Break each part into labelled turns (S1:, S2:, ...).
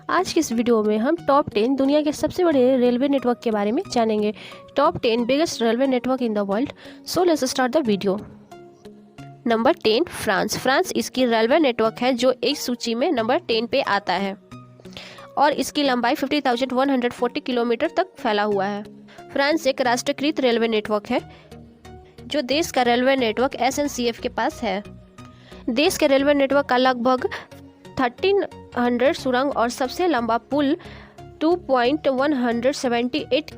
S1: आज की इस वीडियो में हम टॉप 10 दुनिया के सबसे बड़े रेलवे नेटवर्क के बारे में जानेंगे। Top 10 biggest railway network in the world. So let's start the video. Number 10 France. France इसकी रेलवे नेटवर्क है जो इस सूची में नंबर 10 पे आता है और इसकी लंबाई 50,140 किलोमीटर तक फैला हुआ है। फ्रांस एक राष्ट्रीयकृत रेलवे नेटवर्क है जो देश का रेलवे नेटवर्क SNCF के पास है। देश के रेलवे नेटवर्क का लगभग 1300 सुरंग और सबसे लंबा पुल 2.178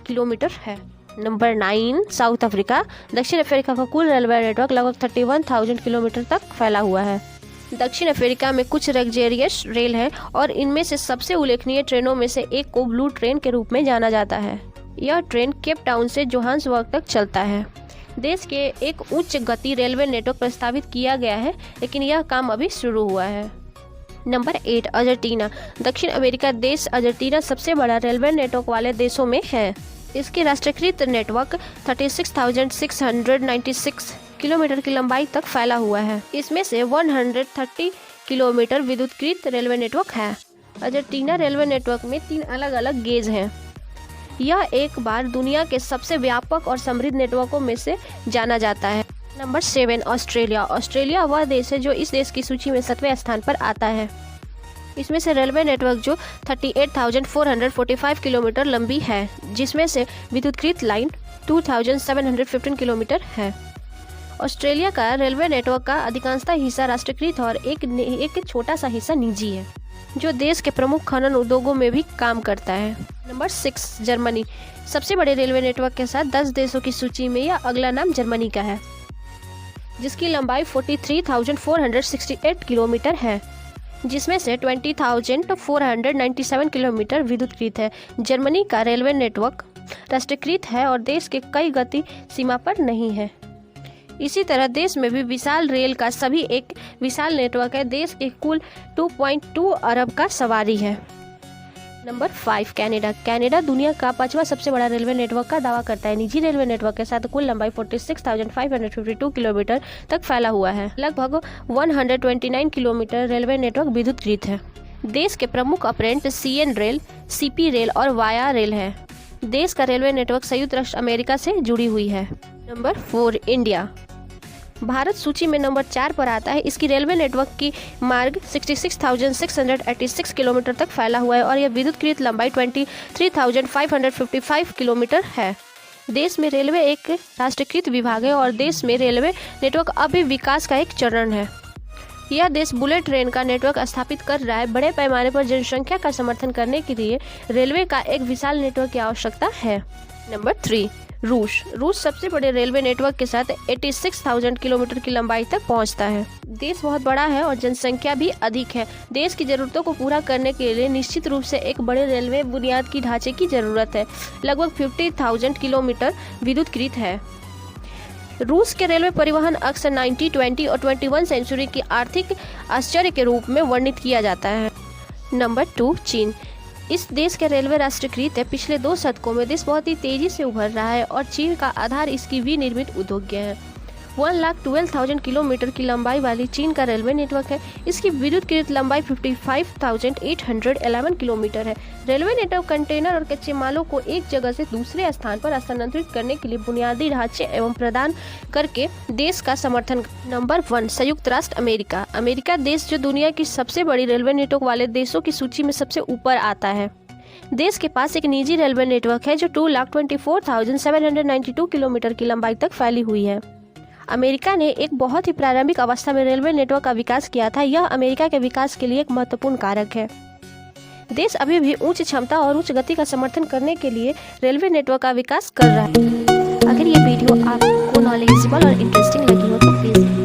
S1: किलोमीटर है। Number 9 south Africa. दक्षिण अफ्रीका का कुल रेलवे नेटवर्क लगभग 31,000 किलोमीटर तक फैला हुआ है। दक्षिण अफ्रीका में कुछ लग्जरियस रेल है और इनमें से सबसे उल्लेखनीय ट्रेनों में से एक को ब्लू ट्रेन के रूप में जाना जाता है। यह ट्रेन केप टाउन से जोहान्सबर्ग तक चलता है। देश के एक उच्च गति रेलवे नेटवर्क प्रस्तावित किया गया है, लेकिन यह काम अभी शुरू हुआ है। Number 8 Argentina. दक्षिण अमेरिका देश अर्जेंटीना सबसे बड़ा रेलवे नेटवर्क वाले देशों में है। इसकी राष्ट्रीयकृत नेटवर्क 36,696 किलोमीटर की लंबाई तक फैला हुआ है। इसमें से 130 किलोमीटर विद्युतीकृत रेलवे नेटवर्क है। अर्जेंटीना रेलवे नेटवर्क में 3 अलग अलग गेज हैं। यह एक बार दुनिया के सबसे व्यापक और समृद्ध नेटवर्कों में से जाना जाता है। Number 7 Australia. ऑस्ट्रेलिया वह देश है जो इस देश की सूची में 7वें स्थान पर आता है। इसमें से रेलवे नेटवर्क जो 38,445 किलोमीटर लंबी है, जिसमें से विद्युतीकृत लाइन 2,715 किलोमीटर है। ऑस्ट्रेलिया का रेलवे नेटवर्क का अधिकांशतः हिस्सा राष्ट्रीयकृत और एक छोटा सा हिस्सा निजी है, जो देश के प्रमुख खनन उद्योगों में भी काम करता है। Number 6 Germany. सबसे बड़े रेलवे नेटवर्क के साथ 10 देशों की सूची में यह अगला नाम जर्मनी का है, जिसकी लंबाई 43,468 किलोमीटर है, जिसमें से 20,497 किलोमीटर विद्युतीकृत है। जर्मनी का रेलवे नेटवर्क राष्ट्रीयकृत है और देश के कई गति सीमा पर नहीं है। इसी तरह देश में भी विशाल रेल का सभी एक विशाल नेटवर्क है। देश के कुल 2.2 अरब का सवारी है। Number 5 Canada. कनाडा दुनिया का 5वां सबसे बड़ा रेलवे नेटवर्क का दावा करता है। निजी रेलवे नेटवर्क के साथ कुल लंबाई 46,552 किलोमीटर तक फैला हुआ है। लगभग 129 किलोमीटर रेलवे नेटवर्क विद्युतीकृत है। देश के प्रमुख ऑपरेंट CN रेल, CP रेल और वाया रेल है। देश का रेलवे नेटवर्क संयुक्त राष्ट्र अमेरिका से जुड़ी हुई है। Number 4 India. भारत सूची में नंबर 4 पर आता है। इसकी रेलवे नेटवर्क की मार्ग 66,686 किलोमीटर तक फैला हुआ है और यह विद्युतीकृत लंबाई 23,555 किलोमीटर है। देश में रेलवे एक राष्ट्रीयकृत विभाग है और देश में रेलवे नेटवर्क अभी विकास का एक चरण है। यह देश बुलेट ट्रेन का नेटवर्क स्थापित कर रहा है। बड़े पैमाने पर जनसंख्या का समर्थन करने के लिए रेलवे का एक विशाल नेटवर्क की आवश्यकता है। नंबर 3 रूस। रूस सबसे बड़े रेलवे नेटवर्क के साथ 86,000 किलोमीटर की लंबाई तक पहुंचता है। देश बहुत बड़ा है और जनसंख्या भी अधिक है। देश की जरूरतों को पूरा करने के लिए निश्चित रूप से एक बड़े रेलवे बुनियाद की ढांचे की जरूरत है। लगभग 50,000 किलोमीटर विद्युतीकृत है। रूस के रेलवे परिवहन अक्सर 19, 20 और 21 सेंचुरी की आर्थिक आश्चर्य के रूप में वर्णित किया जाता है। नंबर 2 चीन। इस देश के रेलवे राष्ट्रीयकृत है। पिछले 2 दशकों में देश बहुत ही तेजी से उभर रहा है और चीन का आधार इसकी विनिर्मित उद्योग है। 1,12,000 किलोमीटर की लंबाई वाली चीन का रेलवे नेटवर्क है। इसकी विद्युतीकृत लंबाई 55,811 किलोमीटर है। रेलवे नेटवर्क कंटेनर और कच्चे मालों को एक जगह से दूसरे स्थान पर स्थानांतरित करने के लिए बुनियादी ढांचे एवं प्रदान करके देश का समर्थन। नंबर 1 संयुक्त राष्ट्र अमेरिका। अमेरिका देश जो दुनिया की सबसे बड़ी रेलवे नेटवर्क वाले देशों की सूची में सबसे ऊपर आता है। देश के पास एक निजी रेलवे नेटवर्क है जो 2,24,792 किलोमीटर की लंबाई तक फैली हुई है। अमेरिका ने एक बहुत ही प्रारंभिक अवस्था में रेलवे नेटवर्क का विकास किया था। यह अमेरिका के विकास के लिए एक महत्वपूर्ण कारक है। देश अभी भी उच्च क्षमता और उच्च गति का समर्थन करने के लिए रेलवे नेटवर्क का विकास कर रहा है। अगर ये वीडियो आपको नॉलेजेबल और इंटरेस्टिंग लगी हो तो प्लीज़